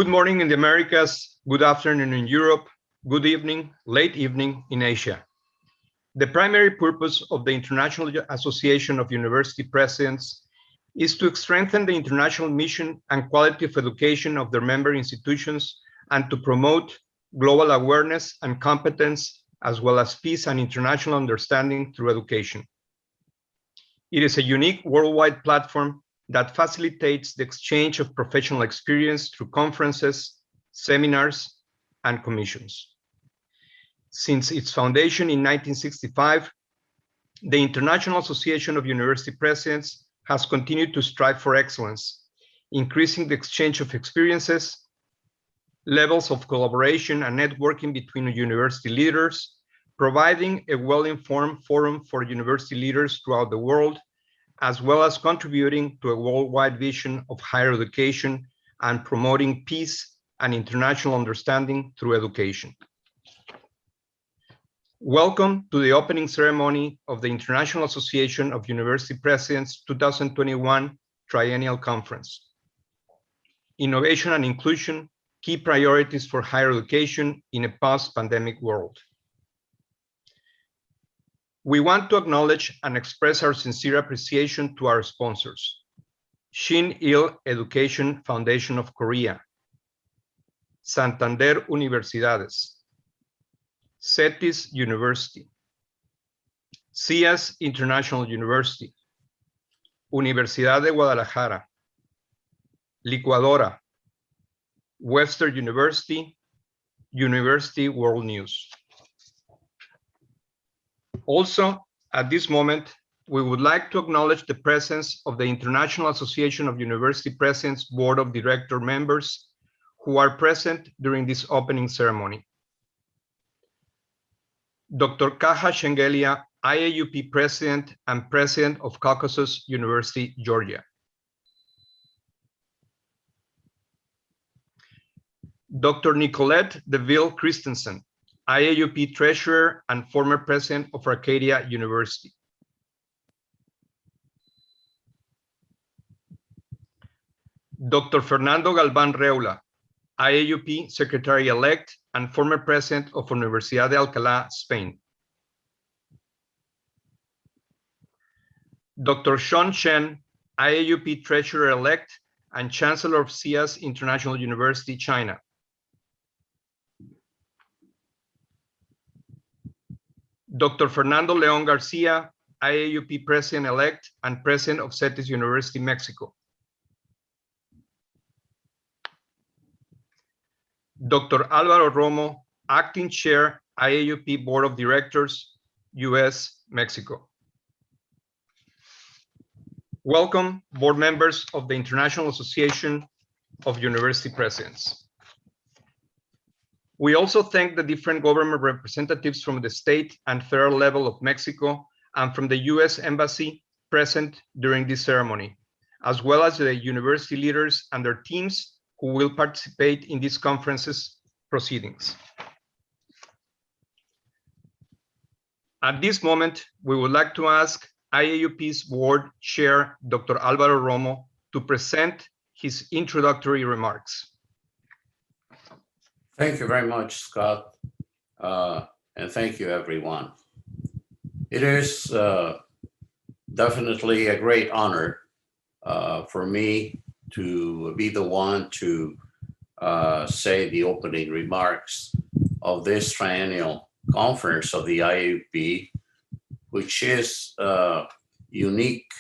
Good morning in the Americas, good afternoon in Europe, good evening, late evening in Asia. The primary purpose of the International Association of University Presidents is to strengthen the international mission and quality of education of their member institutions and to promote global awareness and competence, as well as peace and international understanding through education. It is a unique worldwide platform that facilitates the exchange of professional experience through conferences, seminars, and commissions. Since its foundation in 1965, the International Association of University Presidents has continued to strive for excellence, increasing the exchange of experiences, levels of collaboration and networking between university leaders, providing a well-informed forum for university leaders throughout the world, as well as contributing to a worldwide vision of higher education and promoting peace and international understanding through education. Welcome to the opening ceremony of the International Association of University Presidents 2021 Triennial Conference. Innovation and Inclusion, Key Priorities for Higher Education in a Post-Pandemic World. We want to acknowledge and express our sincere appreciation to our sponsors: Shin Il Education Foundation of Korea, Santander Universidades, CETIS University, CIAS International University, Universidad de Guadalajara, Licuadora, Webster University, University World News. Also, at this moment, we would like to acknowledge the presence of the International Association of University Presidents Board of Director members who are present during this opening ceremony. Dr. Kaha Shengelia, IAUP President and President of Caucasus University, Georgia. Dr. Nicolette DeVille Christensen, IAUP Treasurer and former President of Arcadia University. Dr. Fernando Galván Reula, IAUP Secretary-elect and former President of Universidad de Alcalá, Spain. Dr. Sean Shen, IAUP Treasurer-elect and Chancellor of CIAS International University, China. Dr. Fernando León Garcia, IAUP President-elect and President of CETIS University, Mexico. Dr. Álvaro Romo, Acting Chair, IAUP Board of Directors, US, Mexico. Welcome, board members of the International Association of University Presidents. We also thank the different government representatives from the state and federal level of Mexico and from the US Embassy present during this ceremony, as well as the university leaders and their teams who will participate in these conferences proceedings. At this moment, we would like to ask IAUP's board chair, Dr. Álvaro Romo, to present his introductory remarks. Thank you very much, Scott, and thank you, everyone. It is definitely a great honor for me to be the one to say the opening remarks of this triennial conference of the IAUP, which is unique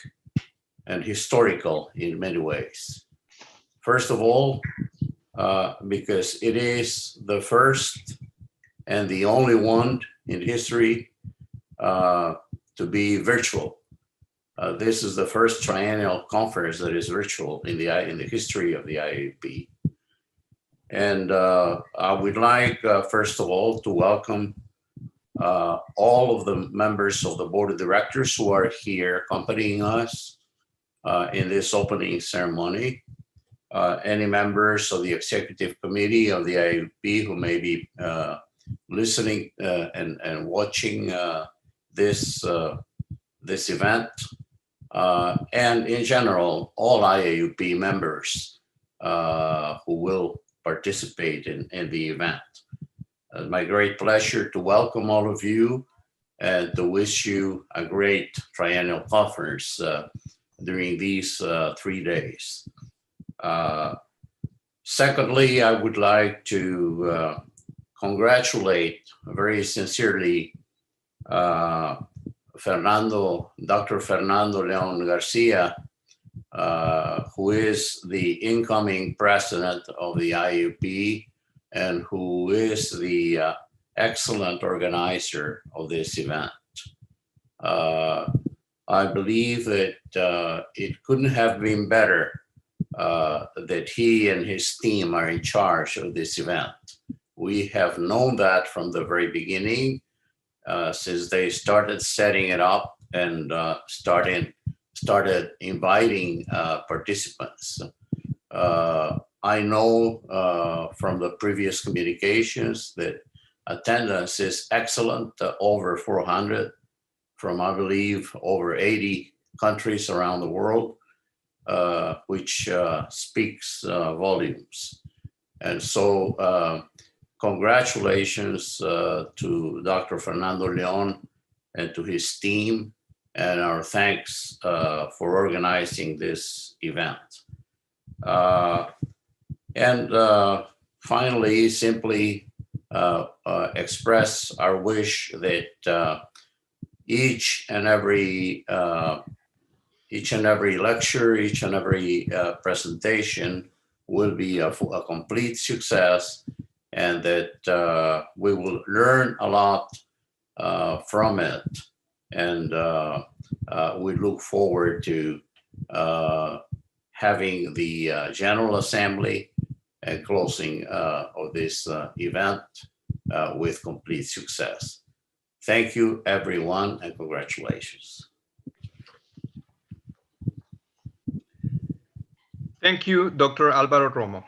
and historical in many ways. First of all, because it is the first and the only one in history to be virtual. This is the first triennial conference that is virtual in the history of the IAUP. And I would like, first of all, to welcome all of the members of the board of directors who are here accompanying us in this opening ceremony. Any members of the executive committee of the IAUP who may be listening and watching this event, and in general, all IAUP members who will participate in the event. It's my great pleasure to welcome all of you and to wish you a great Triennial Conference during these 3 days. Secondly, I would like to congratulate very sincerely Dr. Fernando Leon Garcia, who is the incoming president of the IAUP and who is the excellent organizer of this event. I believe that it couldn't have been better that he and his team are in charge of this event. We have known that from the very beginning, since they started setting it up and started inviting participants. I know from the previous communications that attendance is excellent, over 400 from, I believe, over 80 countries around the world, which speaks volumes. And so congratulations to Dr. Fernando Leon and to his team, and our thanks for organizing this event. And finally, simply express our wish that each and every lecture, each and every presentation will be a complete success, and that we will learn a lot from it. And we look forward to having the General Assembly and closing of this event with complete success. Thank you, everyone, and congratulations. Thank you, Dr. Alvaro Romo.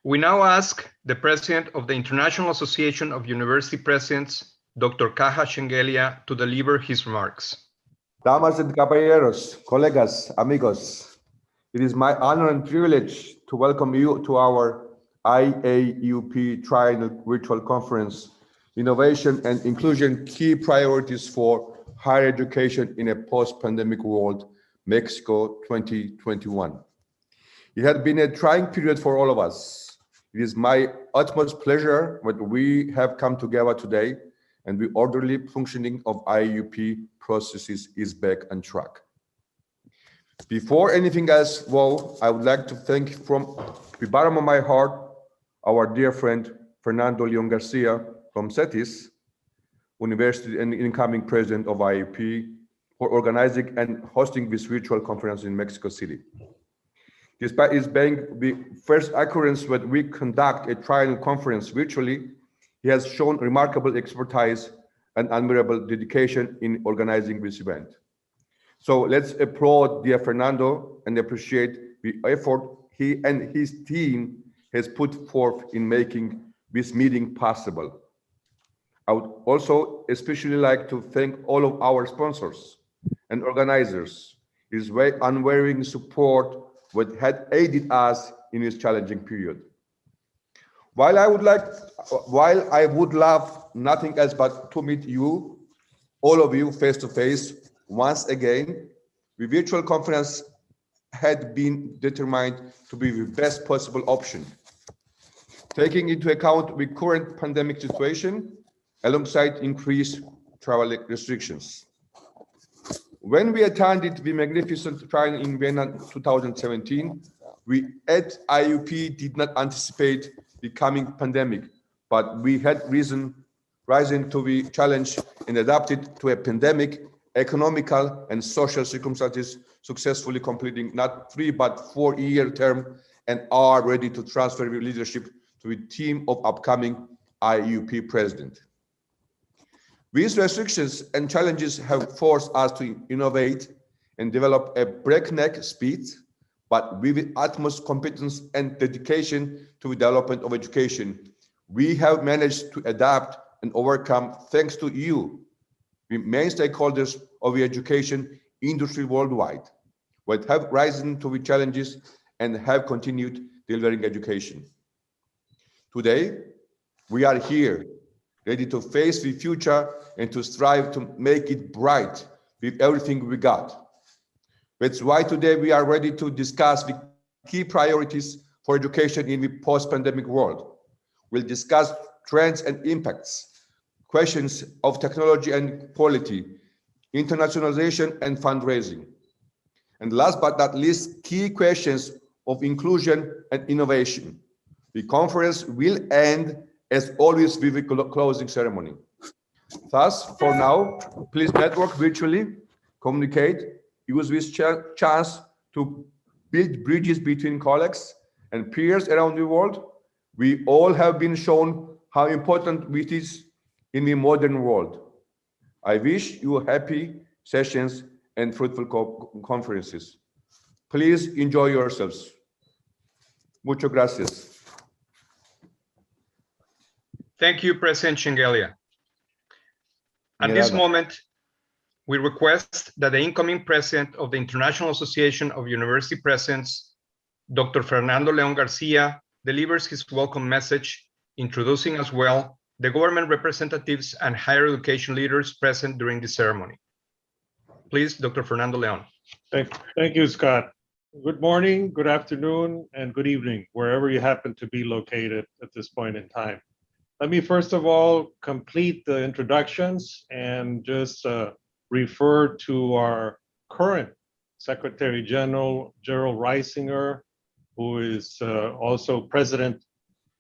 We now ask the President of the International Association of University Presidents, Dr. Caja Shengelia, to deliver his remarks. Damas and caballeros, colegas, amigos, it is my honor and privilege to welcome you to our IAUP Triennial Virtual Conference, Innovation and Inclusion, Key Priorities for Higher Education in a Post-Pandemic World, Mexico 2021. It had been a trying period for all of us. It is my utmost pleasure that we have come together today and the orderly functioning of IAUP processes is back on track. Before anything else, though, I would like to thank from the bottom of my heart our dear friend Fernando Leon Garcia from CETIS University and incoming president of IAUP for organizing and hosting this virtual conference in Mexico City. Despite it being the first occurrence that we conduct a triennial conference virtually, he has shown remarkable expertise and admirable dedication in organizing this event. So let's applaud dear Fernando and appreciate the effort he and his team has put forth in making this meeting possible. I would also especially like to thank all of our sponsors and organizers. His unwavering support that had aided us in this challenging period. While I would love nothing else but to meet you, all of you face to face once again, the virtual conference had been determined to be the best possible option. Taking into account the current pandemic situation, alongside increased travel restrictions. When we attended the magnificent trial in Vienna 2017, we at IAUP did not anticipate the coming pandemic, but we had risen to the challenge and adapted to a pandemic, economical and social circumstances, successfully completing not 3 but 4-year term, and are ready to transfer the leadership to the team of upcoming IAUP president. These restrictions and challenges have forced us to innovate and develop a breakneck speed, but with the utmost competence and dedication to the development of education, we have managed to adapt and overcome thanks to you, the main stakeholders of the education industry worldwide, that have risen to the challenges and have continued delivering education. Today, we are here, ready to face the future and to strive to make it bright with everything we got. That's why today we are ready to discuss the key priorities for education in the post-pandemic world. We'll discuss trends and impacts, questions of technology and quality, internationalization and fundraising. And last but not least, key questions of inclusion and innovation. The conference will end, as always, with a closing ceremony. Thus, for now, please network virtually, communicate, use this chance to build bridges between colleagues and peers around the world. We all have been shown how important it is in the modern world. I wish you happy sessions and fruitful conferences. Please enjoy yourselves. Muchas gracias. Thank you, President Shengelia. At this moment, we request that the incoming president of the International Association of University Presidents, Dr. Fernando León Garcia, delivers his welcome message, introducing as well the government representatives and higher education leaders present during the ceremony. Please, Dr. Fernando León. Thank you, Scott. Good morning, good afternoon, and good evening, wherever you happen to be located at this point in time. Let me first of all complete the introductions and just refer to our current Secretary General, Gerald Reisinger, who is also president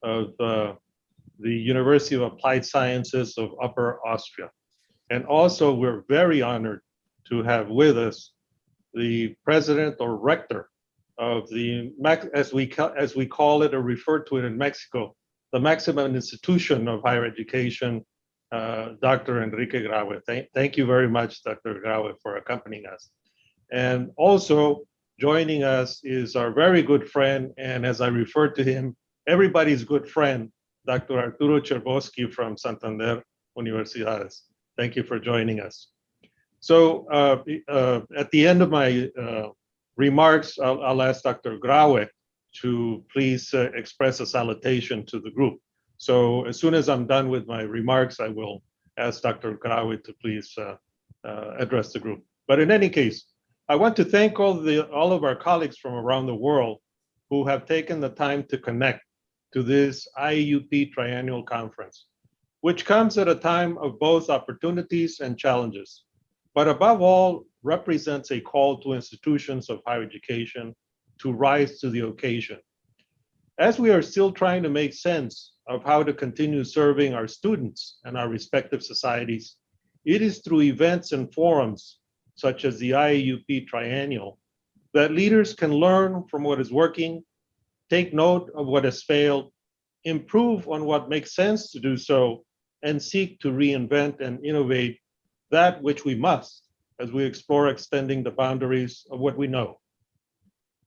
of the University of Applied Sciences of Upper Austria. And also, we're very honored to have with us the president or rector of the, as we call it or refer to it in Mexico, the maximum institution of higher education, Dr. Enrique Graue. Thank you very much, Dr. Graue, for accompanying us. And also joining us is our very good friend, and as I refer to him, everybody's good friend, Dr. Arturo Cherboski from Santander Universidades. Thank you for joining us. So at the end of my remarks, I'll ask Dr. Graue to please express a salutation to the group. So as soon as I'm done with my remarks, I will ask Dr. Graue to please address the group. But in any case, I want to thank all of our colleagues from around the world who have taken the time to connect to this IAUP Triennial Conference, which comes at a time of both opportunities and challenges, but above all, represents a call to institutions of higher education to rise to the occasion. As we are still trying to make sense of how to continue serving our students and our respective societies, it is through events and forums such as the IAUP Triennial that leaders can learn from what is working, take note of what has failed, improve on what makes sense to do so, and seek to reinvent and innovate that which we must as we explore extending the boundaries of what we know.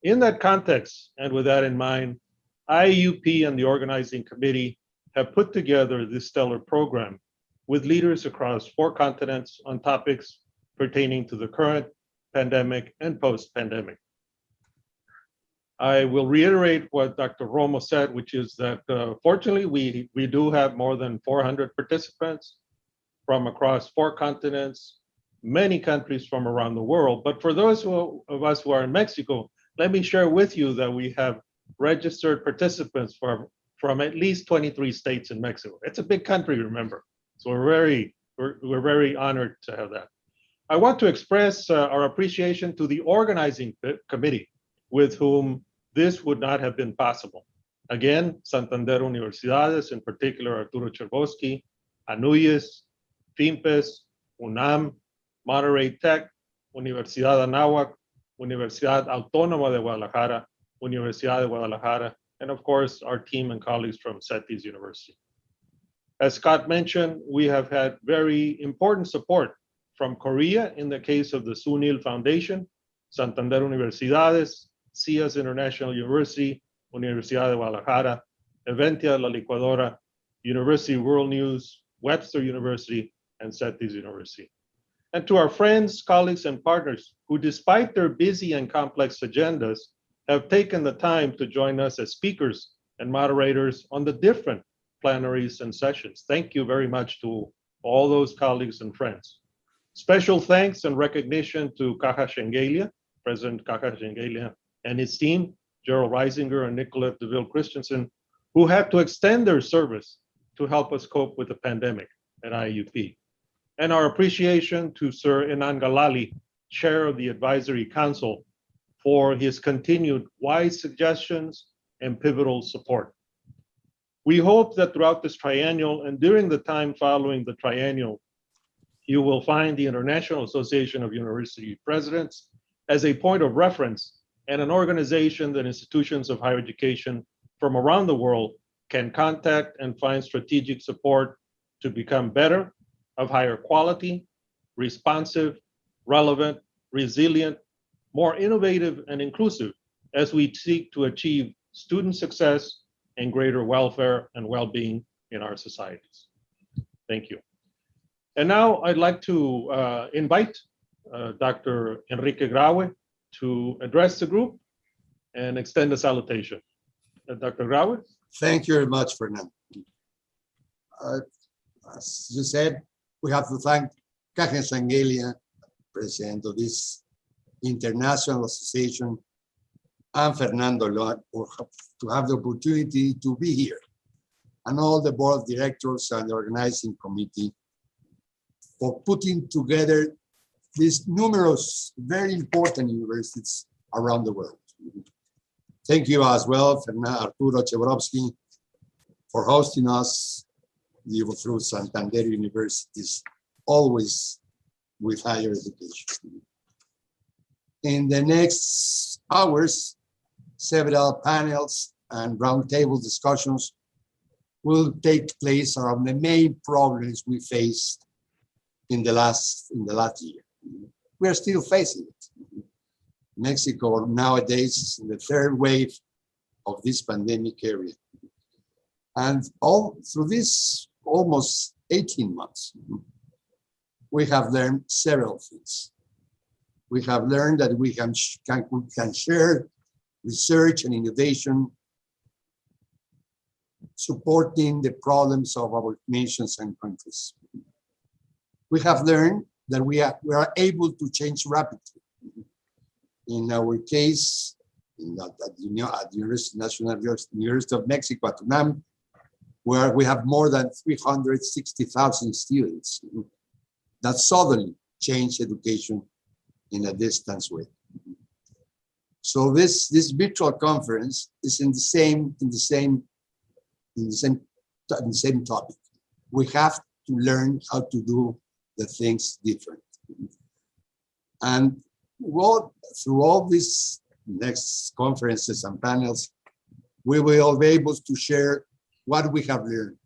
In that context, and with that in mind, IAUP and the organizing committee have put together this stellar program with leaders across 4 continents on topics pertaining to the current pandemic and post-pandemic. I will reiterate what Dr. Romo said, which is that fortunately we do have more than 400 participants from across 4 continents, many countries from around the world. But for those of us who are in Mexico, let me share with you that we have registered participants from at least 23 states in Mexico. It's a big country, remember. So we're very honored to have that. I want to express our appreciation to the organizing committee with whom this would not have been possible. Again, Santander Universidades, in particular Arturo Cherboski, Anuyes, FIMPES, UNAM, Monterrey Tech, Universidad Anáhuac, Universidad Autónoma de Guadalajara, Universidad de Guadalajara, and of course, our team and colleagues from CETIS University. As Scott mentioned, we have had very important support from Korea in the case of the Sunil Foundation, Santander Universidades, CIAS International University, Universidad de Guadalajara, Eventia La Licuadora, University World News, Webster University, and CETIS University. And to our friends, colleagues, and partners who, despite their busy and complex agendas, have taken the time to join us as speakers and moderators on the different plenaries and sessions. Thank you very much to all those colleagues and friends. Special thanks and recognition to Caja Shengelia, President Caja Shengelia and his team, Gerald Reisinger and Nicolette DeVille Christensen, who had to extend their service to help us cope with the pandemic at IAUP. And our appreciation to Sir Inan Galali, Chair of the Advisory Council, for his continued wise suggestions and pivotal support. We hope that throughout this triennial and during the time following the triennial, you will find the International Association of University Presidents as a point of reference and an organization that institutions of higher education from around the world can contact and find strategic support to become better, of higher quality, responsive, relevant, resilient, more innovative and inclusive as we seek to achieve student success and greater welfare and well-being in our societies. Thank you. And now I'd like to invite Dr. Enrique Graue to address the group and extend a salutation. Dr. Graue? Thank you very much, Fernando. As you said, we have to thank Caja Shengelia, president of this international association, and Fernando to have the opportunity to be here, and all the board of directors and the organizing committee for putting together these numerous, very important universities around the world. Thank you as well, Arturo Chebrowski, for hosting us through Santander universities, always with higher education. In the next hours, several panels and roundtable discussions will take place around the main problems we faced in the last year. We are still facing it. Mexico nowadays is in the third wave of this pandemic area. And all through this almost 18 months, we have learned several things. We have learned that we can share research and innovation, supporting the problems of our nations and countries. We have learned that we are able to change rapidly. In our case, at the National University of Mexico at UNAM, where we have more than 360,000 students that suddenly changed education in a distance way. So this virtual conference is in the same topic. We have to learn how to do the things different. And through all these next conferences and panels, we will be able to share what we have learned,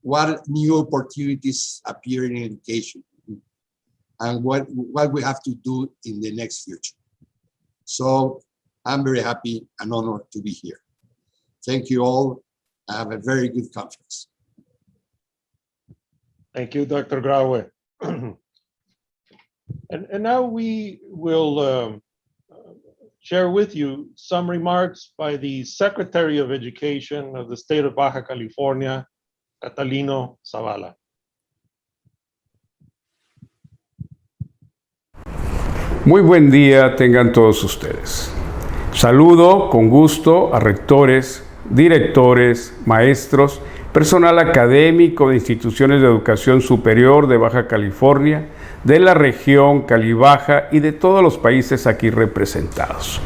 what new opportunities appear in education, and what we have to do in the next future. So I'm very happy and honored to be here. Thank you all. Have a very good conference. Thank you, Dr. Graue. And now we will share with you some remarks by the Secretary of Education of the state of Baja California, Catalino Zavala. Muy buen día tengan todos ustedes. Saludo con gusto a rectores, directores, maestros, personal académico de instituciones de educación superior de Baja California, de la región Cali-Baja y de todos los países aquí representados.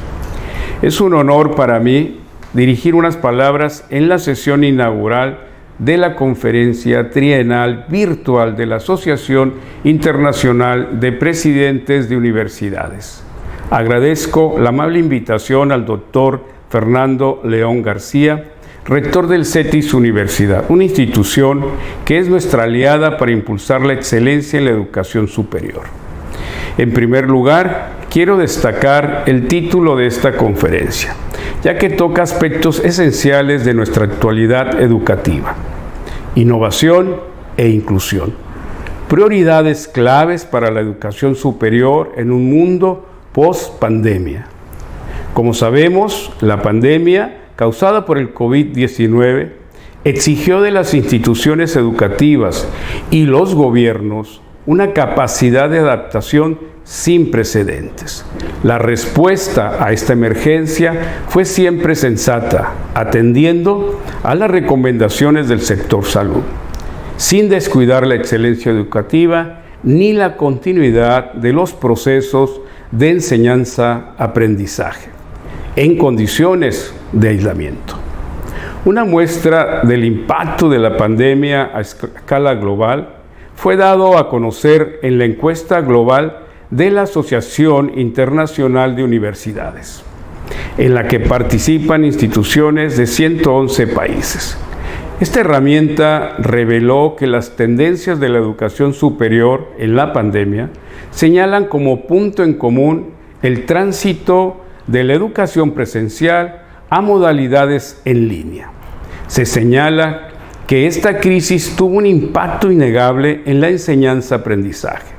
Es un honor para mí dirigir unas palabras en la sesión inaugural de la conferencia trienal virtual de la Asociación Internacional de Presidentes de Universidades. Agradezco la amable invitación al doctor Fernando León García, rector del CETIS Universidad, una institución que es nuestra aliada para impulsar la excelencia en la educación superior. En primer lugar, quiero destacar el título de esta conferencia, ya que toca aspectos esenciales de nuestra actualidad educativa: innovación e inclusión, prioridades claves para la educación superior en un mundo post-pandemia. Como sabemos, la pandemia causada por el COVID-19 exigió de las instituciones educativas y los gobiernos una capacidad de adaptación sin precedentes. La respuesta a esta emergencia fue siempre sensata, atendiendo a las recomendaciones del sector salud, sin descuidar la excelencia educativa ni la continuidad de los procesos de enseñanza-aprendizaje en condiciones de aislamiento. Una muestra del impacto de la pandemia a escala global fue dado a conocer en la encuesta global de la Asociación Internacional de Universidades, en la que participan instituciones de 111 países. Esta herramienta reveló que las tendencias de la educación superior en la pandemia señalan como punto en común el tránsito de la educación presencial a modalidades en línea. Se señala que esta crisis tuvo un impacto innegable en la enseñanza-aprendizaje,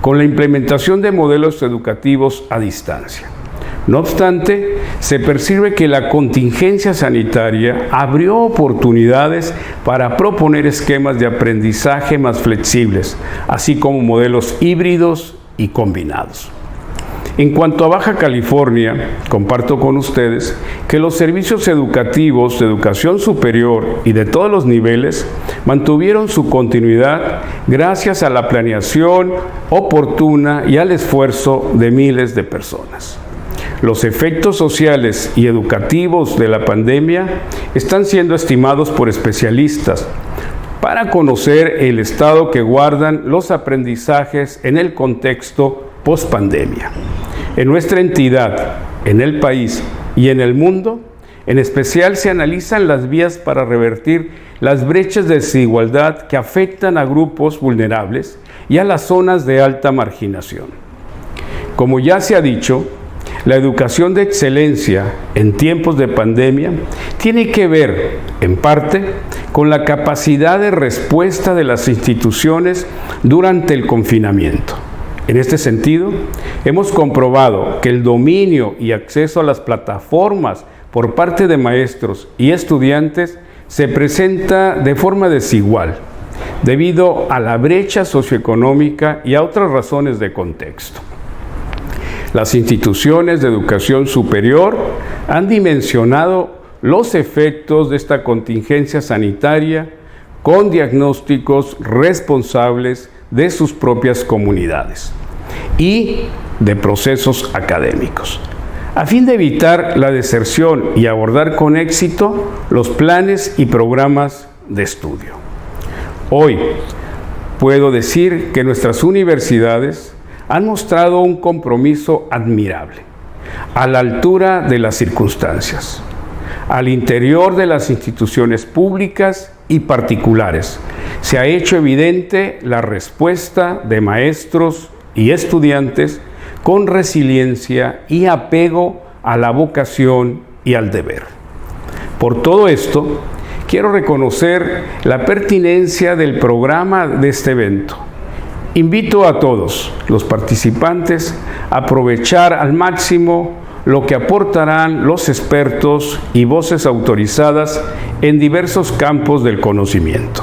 con la implementación de modelos educativos a distancia. No obstante, se percibe que la contingencia sanitaria abrió oportunidades para proponer esquemas de aprendizaje más flexibles, así como modelos híbridos y combinados. En cuanto a Baja California, comparto con ustedes que los servicios educativos de educación superior y de todos los niveles mantuvieron su continuidad gracias a la planeación oportuna y al esfuerzo de miles de personas. Los efectos sociales y educativos de la pandemia están siendo estimados por especialistas para conocer el estado que guardan los aprendizajes en el contexto post-pandemia. En nuestra entidad, en el país y en el mundo, en especial se analizan las vías para revertir las brechas de desigualdad que afectan a grupos vulnerables y a las zonas de alta marginación. Como ya se ha dicho, la educación de excelencia en tiempos de pandemia tiene que ver, en parte, con la capacidad de respuesta de las instituciones durante el confinamiento. En este sentido, hemos comprobado que el dominio y acceso a las plataformas por parte de maestros y estudiantes se presenta de forma desigual, debido a la brecha socioeconómica y a otras razones de contexto. Las instituciones de educación superior han dimensionado los efectos de esta contingencia sanitaria con diagnósticos responsables de sus propias comunidades y de procesos académicos, a fin de evitar la deserción y abordar con éxito los planes y programas de estudio. Hoy puedo decir que nuestras universidades han mostrado un compromiso admirable, a la altura de las circunstancias, al interior de las instituciones públicas y particulares. Se ha hecho evidente la respuesta de maestros y estudiantes con resiliencia y apego a la vocación y al deber. Por todo esto, quiero reconocer la pertinencia del programa de este evento. Invito a todos los participantes a aprovechar al máximo lo que aportarán los expertos y voces autorizadas en diversos campos del conocimiento.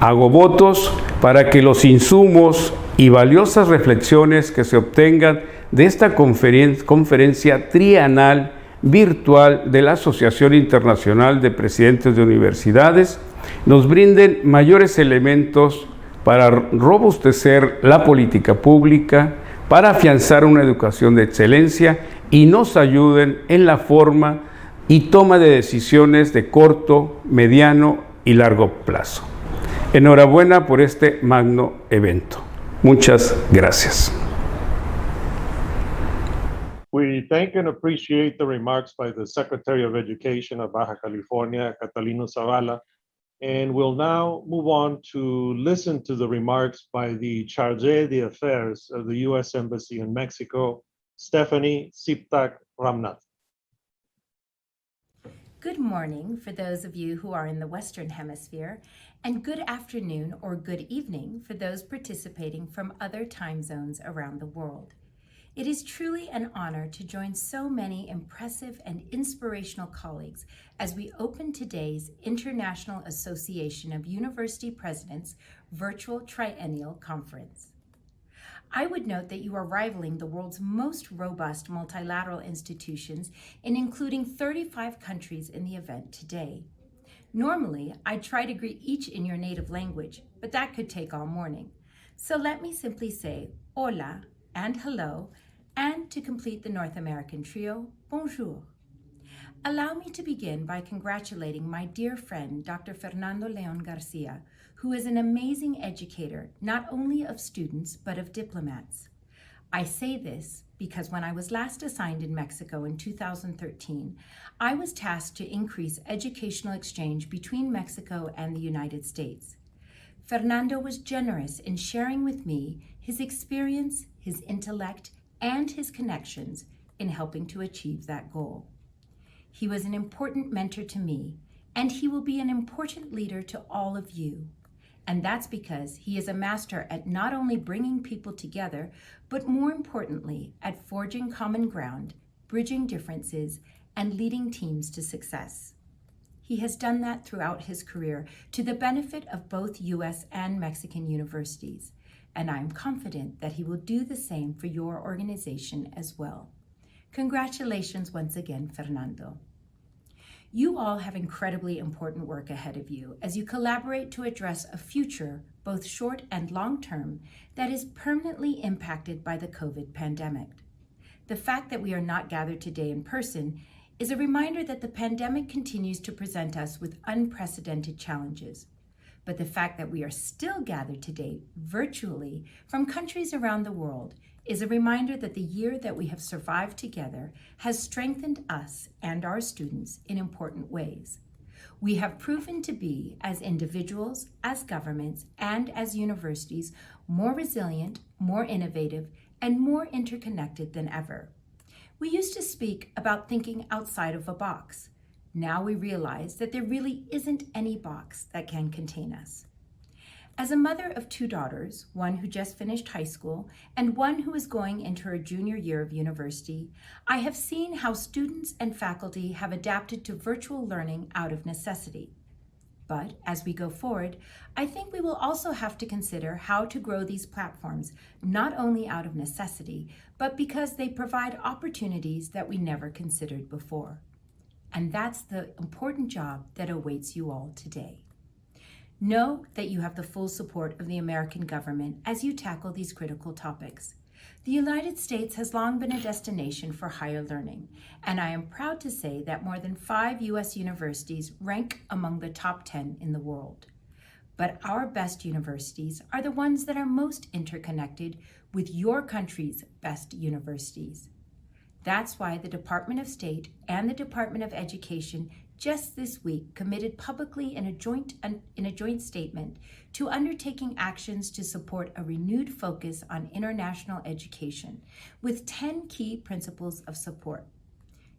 Hago votos para que los insumos y valiosas reflexiones que se obtengan de esta conferencia trienal virtual de la Asociación Internacional de Presidentes de Universidades nos brinden mayores elementos para robustecer la política pública, para afianzar una educación de excelencia y nos ayuden en la forma y toma de decisiones de corto, mediano y largo plazo. Enhorabuena por este magno evento. Muchas gracias. We thank and appreciate the remarks by the Secretary of Education of Baja California, Catalino Zavala, and we'll now move on to listen to the remarks by the Chargé d'Affaires of the U.S. Embassy in Mexico, Stephanie Siptak Ramnath. Good morning for those of you who are in the Western Hemisphere, and good afternoon or good evening for those participating from other time zones around the world. It is truly an honor to join so many impressive and inspirational colleagues as we open today's International Association of University Presidents Virtual Triennial Conference. I would note that you are rivaling the world's most robust multilateral institutions in including 35 countries in the event today. Normally, I'd try to greet each in your native language, but that could take all morning. So let me simply say hola and hello, and to complete the North American trio, bonjour. Allow me to begin by congratulating my dear friend, Dr. Fernando León Garcia, who is an amazing educator, not only of students, but of diplomats. I say this because when I was last assigned in Mexico in 2013, I was tasked to increase educational exchange between Mexico and the United States. Fernando was generous in sharing with me his experience, his intellect, and his connections in helping to achieve that goal. He was an important mentor to me, and he will be an important leader to all of you. And that's because he is a master at not only bringing people together, but more importantly, at forging common ground, bridging differences, and leading teams to success. He has done that throughout his career to the benefit of both U.S. and Mexican universities, and I'm confident that he will do the same for your organization as well. Congratulations once again, Fernando. You all have incredibly important work ahead of you as you collaborate to address a future, both short and long term, that is permanently impacted by the COVID pandemic. The fact that we are not gathered today in person is a reminder that the pandemic continues to present us with unprecedented challenges. But the fact that we are still gathered today virtually from countries around the world is a reminder that the year that we have survived together has strengthened us and our students in important ways. We have proven to be, as individuals, as governments, and as universities, more resilient, more innovative, and more interconnected than ever. We used to speak about thinking outside of a box. Now we realize that there really isn't any box that can contain us. As a mother of two daughters, one who just finished high school and one who is going into her junior year of university, I have seen how students and faculty have adapted to virtual learning out of necessity. But as we go forward, I think we will also have to consider how to grow these platforms, not only out of necessity, but because they provide opportunities that we never considered before. And that's the important job that awaits you all today. Know that you have the full support of the American government as you tackle these critical topics. The United States has long been a destination for higher learning, and I am proud to say that more than 5 U.S. universities rank among the top 10 in the world. But our best universities are the ones that are most interconnected with your country's best universities. That's why the Department of State and the Department of Education just this week committed publicly in a joint statement to undertaking actions to support a renewed focus on international education with 10 key principles of support.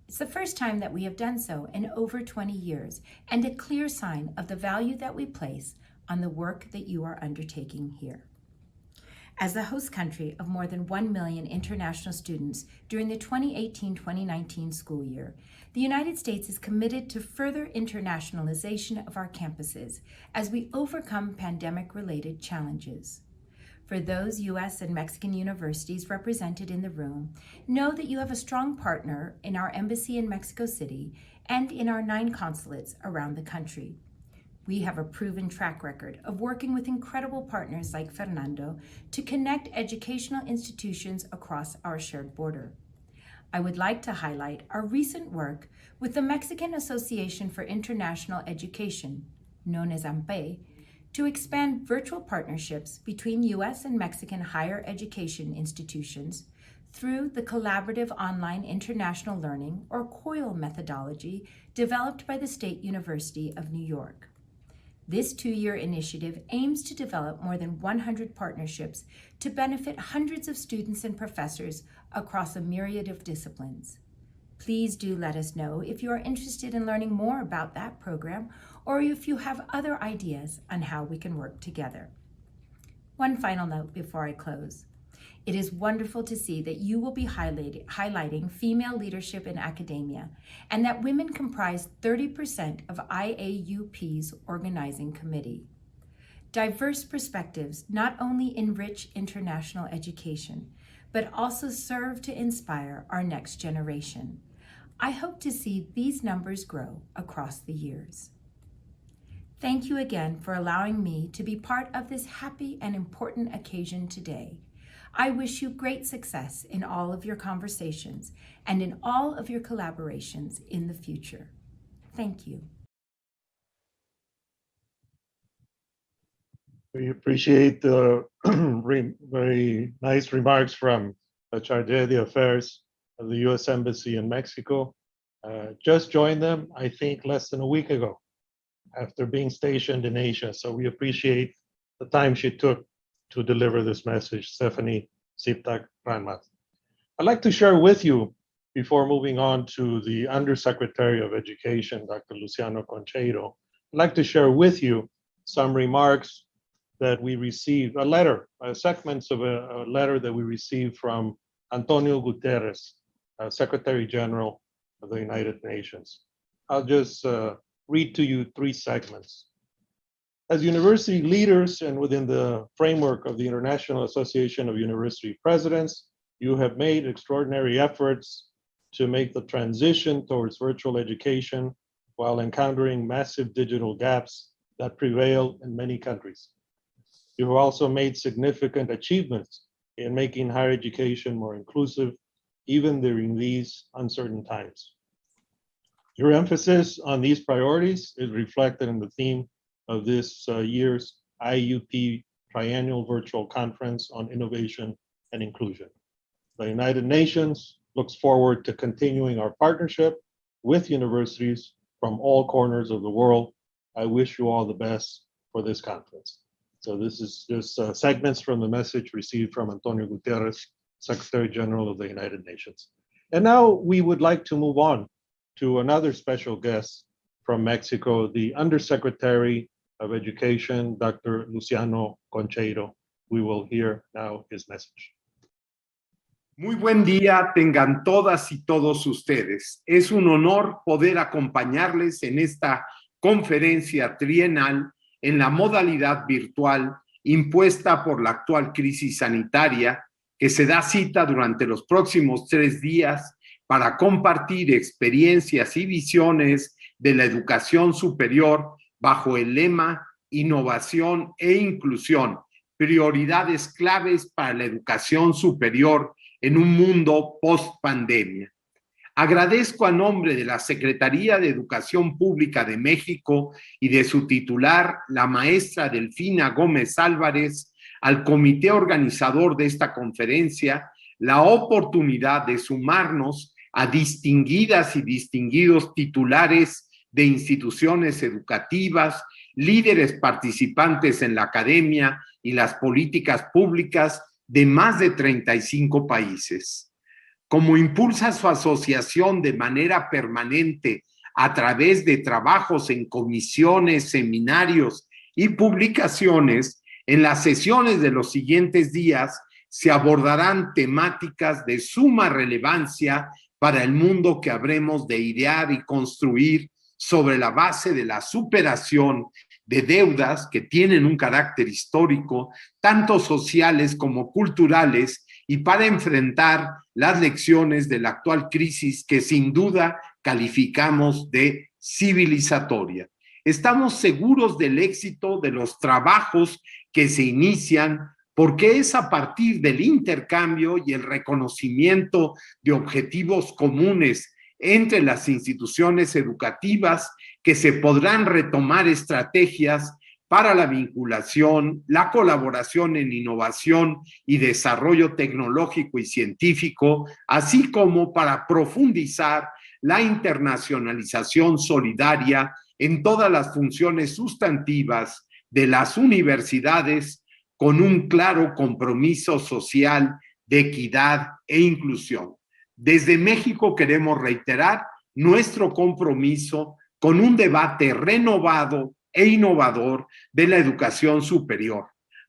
It's the first time that we have done so in over 20 years and a clear sign of the value that we place on the work that you are undertaking here. As the host country of more than 1 million international students during the 2018-2019 school year, the United States is committed to further internationalization of our campuses as we overcome pandemic-related challenges. For those U.S. and Mexican universities represented in the room, know that you have a strong partner in our embassy in Mexico City and in our 9 consulates around the country. We have a proven track record of working with incredible partners like Fernando to connect educational institutions across our shared border. I would like to highlight our recent work with the Mexican Association for International Education, known as AMPE, to expand virtual partnerships between U.S. and Mexican higher education institutions through the Collaborative Online International Learning, or COIL methodology, developed by the State University of New York. This 2-year initiative aims to develop more than 100 partnerships to benefit hundreds of students and professors across a myriad of disciplines. Please do let us know if you are interested in learning more about that program or if you have other ideas on how we can work together. One final note before I close. It is wonderful to see that you will be highlighting female leadership in academia and that women comprise 30% of IAUP's organizing committee. Diverse perspectives not only enrich international education, but also serve to inspire our next generation. I hope to see these numbers grow across the years. Thank you again for allowing me to be part of this happy and important occasion today. I wish you great success in all of your conversations and in all of your collaborations in the future. Thank you. We appreciate the very nice remarks from the Charge d'Affaires of the U.S. Embassy in Mexico. Just joined them, I think, less than a week ago after being stationed in Asia. So we appreciate the time she took to deliver this message, Stephanie Siptak Ranmat. I'd like to share with you, before moving on to the Undersecretary of Education, Dr. Luciano Concheiro, I'd like to share with you some remarks that we received, segments of a letter that we received from Antonio Guterres, Secretary General of the United Nations. I'll just read to you 3 segments. As university leaders and within the framework of the International Association of University Presidents, you have made extraordinary efforts to make the transition towards virtual education while encountering massive digital gaps that prevail in many countries. You have also made significant achievements in making higher education more inclusive, even during these uncertain times. Your emphasis on these priorities is reflected in the theme of this year's IAUP Triennial Virtual Conference on Innovation and Inclusion. The United Nations looks forward to continuing our partnership with universities from all corners of the world. I wish you all the best for this conference. So this is just segments from the message received from Antonio Guterres, Secretary General of the United Nations. And now we would like to move on to another special guest from Mexico, the Undersecretary of Education, Dr. Luciano Concheiro. We will hear now his message. Muy buen día tengan todas y todos ustedes. Es un honor poder acompañarles en esta conferencia trienal en la modalidad virtual impuesta por la actual crisis sanitaria que se da cita durante los próximos 3 días para compartir experiencias y visiones de la educación superior bajo el lema Innovación e Inclusión, prioridades claves para la educación superior en un mundo post-pandemia. Agradezco a nombre de la Secretaría de Educación Pública de México y de su titular, la maestra Delfina Gómez Álvarez, al comité organizador de esta conferencia, la oportunidad de sumarnos a distinguidas y distinguidos titulares de instituciones educativas, líderes participantes en la academia y las políticas públicas de más de 35 países. Como impulsa su asociación de manera permanente a través de trabajos en comisiones, seminarios y publicaciones, en las sesiones de los siguientes días se abordarán temáticas de suma relevancia para el mundo que habremos de idear y construir sobre la base de la superación de deudas que tienen un carácter histórico, tanto sociales como culturales, y para enfrentar las lecciones de la actual crisis que sin duda calificamos de civilizatoria. Estamos seguros del éxito de los trabajos que se inician porque es a partir del intercambio y el reconocimiento de objetivos comunes entre las instituciones educativas que se podrán retomar estrategias para la vinculación, la colaboración en innovación y desarrollo tecnológico y científico, así como para profundizar la internacionalización solidaria en todas las funciones sustantivas de las universidades con un claro compromiso social de equidad e inclusión. Desde México queremos reiterar nuestro compromiso con un debate renovado e innovador de la educación superior,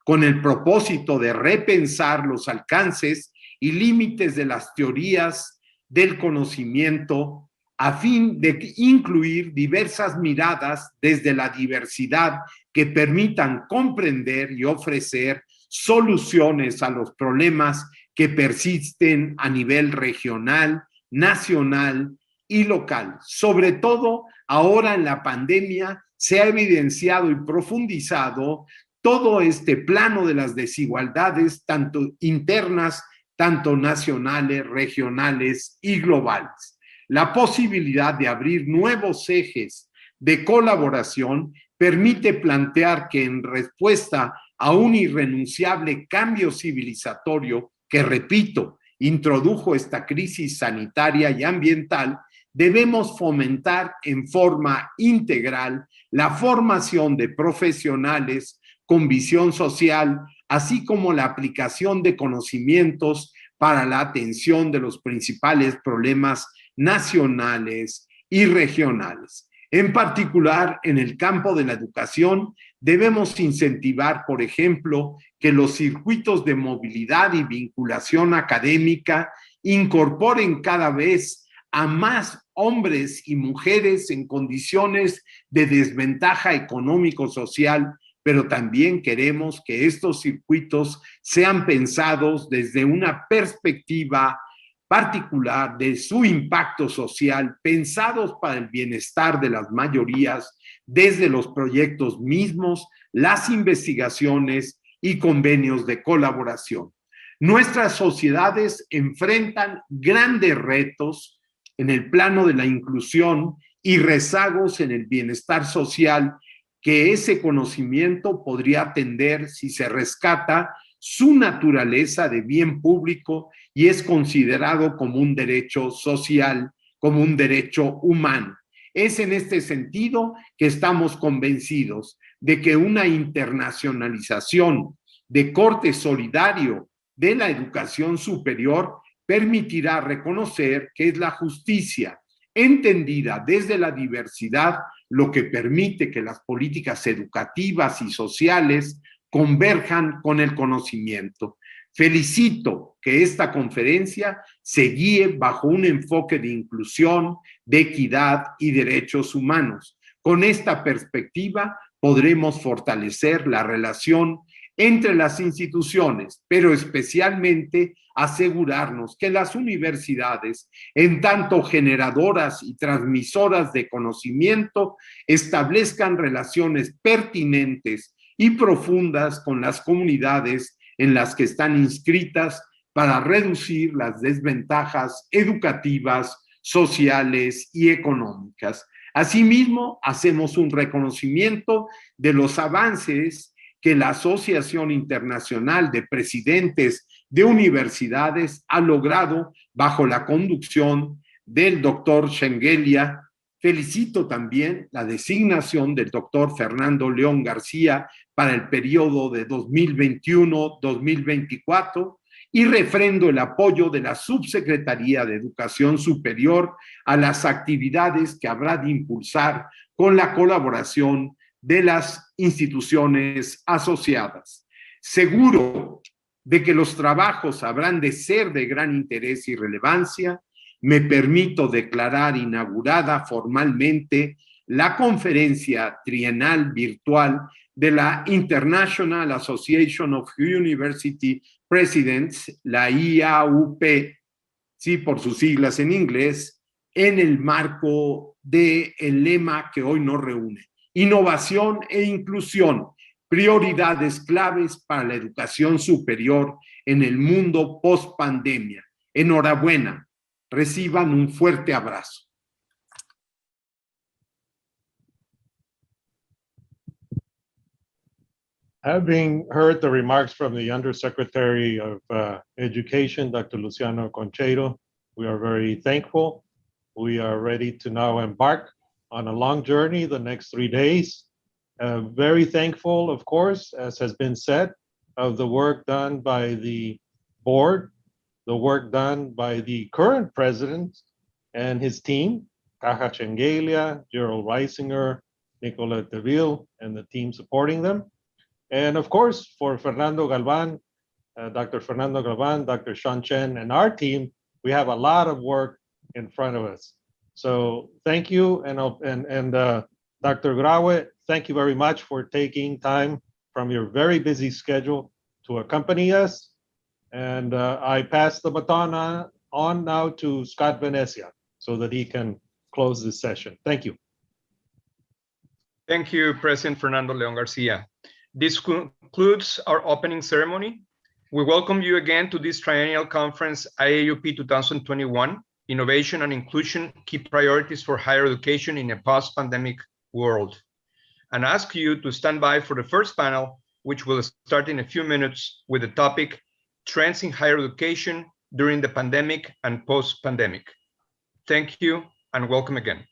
con el propósito de repensar los alcances y límites de las teorías del conocimiento a fin de incluir diversas miradas desde la diversidad que permitan comprender y ofrecer soluciones a los problemas que persisten a nivel regional, nacional y local. Sobre todo, ahora en la pandemia se ha evidenciado y profundizado todo este plano de las desigualdades, tanto internas, tanto nacionales, regionales y globales. La posibilidad de abrir nuevos ejes de colaboración permite plantear que en respuesta a un irrenunciable cambio civilizatorio que, repito, introdujo esta crisis sanitaria y ambiental, debemos fomentar en forma integral la formación de profesionales con visión social, así como la aplicación de conocimientos para la atención de los principales problemas nacionales y regionales. En particular, en el campo de la educación, debemos incentivar, por ejemplo, que los circuitos de movilidad y vinculación académica incorporen cada vez a más hombres y mujeres en condiciones de desventaja económico-social, pero también queremos que estos circuitos sean pensados desde una perspectiva particular de su impacto social, pensados para el bienestar de las mayorías, desde los proyectos mismos, las investigaciones y convenios de colaboración. Nuestras sociedades enfrentan grandes retos en el plano de la inclusión y rezagos en el bienestar social que ese conocimiento podría atender si se rescata su naturaleza de bien público y es considerado como un derecho social, como un derecho humano. Es en este sentido que estamos convencidos de que una internacionalización de corte solidario de la educación superior permitirá reconocer que es la justicia entendida desde la diversidad lo que permite que las políticas educativas y sociales converjan con el conocimiento. Felicito que esta conferencia se guíe bajo un enfoque de inclusión, de equidad y derechos humanos. Con esta perspectiva podremos fortalecer la relación entre las instituciones, pero especialmente asegurarnos que las universidades, en tanto generadoras y transmisoras de conocimiento, establezcan relaciones pertinentes y profundas con las comunidades en las que están inscritas para reducir las desventajas educativas, sociales y económicas. Asimismo, hacemos un reconocimiento de los avances que la Asociación Internacional de Presidentes de Universidades ha logrado bajo la conducción del doctor Shengelia. Felicito también la designación del doctor Fernando León García para el periodo de 2021-2024 y refrendo el apoyo de la Subsecretaría de Educación Superior a las actividades que habrá de impulsar con la colaboración de las instituciones asociadas. Seguro de que los trabajos habrán de ser de gran interés y relevancia, me permito declarar inaugurada formalmente la conferencia trienal virtual de la International Association of University Presidents, la IAUP, sí, por sus siglas en inglés, en el marco del lema que hoy nos reúne: innovación e inclusión, prioridades claves para la educación superior en el mundo post-pandemia. Enhorabuena, reciban un fuerte abrazo. Having heard the remarks from the Undersecretary of Education, Dr. Luciano Concheiro, we are very thankful. We are ready to now embark on a long journey the next 3 days. Very thankful, of course, as has been said, of the work done by the board, the work done by the current president and his team, Caja Chengelia, Gerald Reisinger, Nicolette Deville, and the team supporting them. And of course, for Fernando Galvan, Dr. Fernando Galvan, Dr. Sean Chen, and our team, we have a lot of work in front of us. So thank you, and Dr. Graue, thank you very much for taking time from your very busy schedule to accompany us. And I pass the baton on now to Scott Venecia so that he can close this session. Thank you. Thank you, President Fernando Leon Garcia. This concludes our opening ceremony. We welcome you again to this Triennial Conference, IAUP 2021, Innovation and Inclusion, Key Priorities for Higher Education in a Post-Pandemic World, and ask you to stand by for the first panel, which will start in a few minutes with the topic, Trends in Higher Education During the Pandemic and Post-Pandemic. Thank you and welcome again.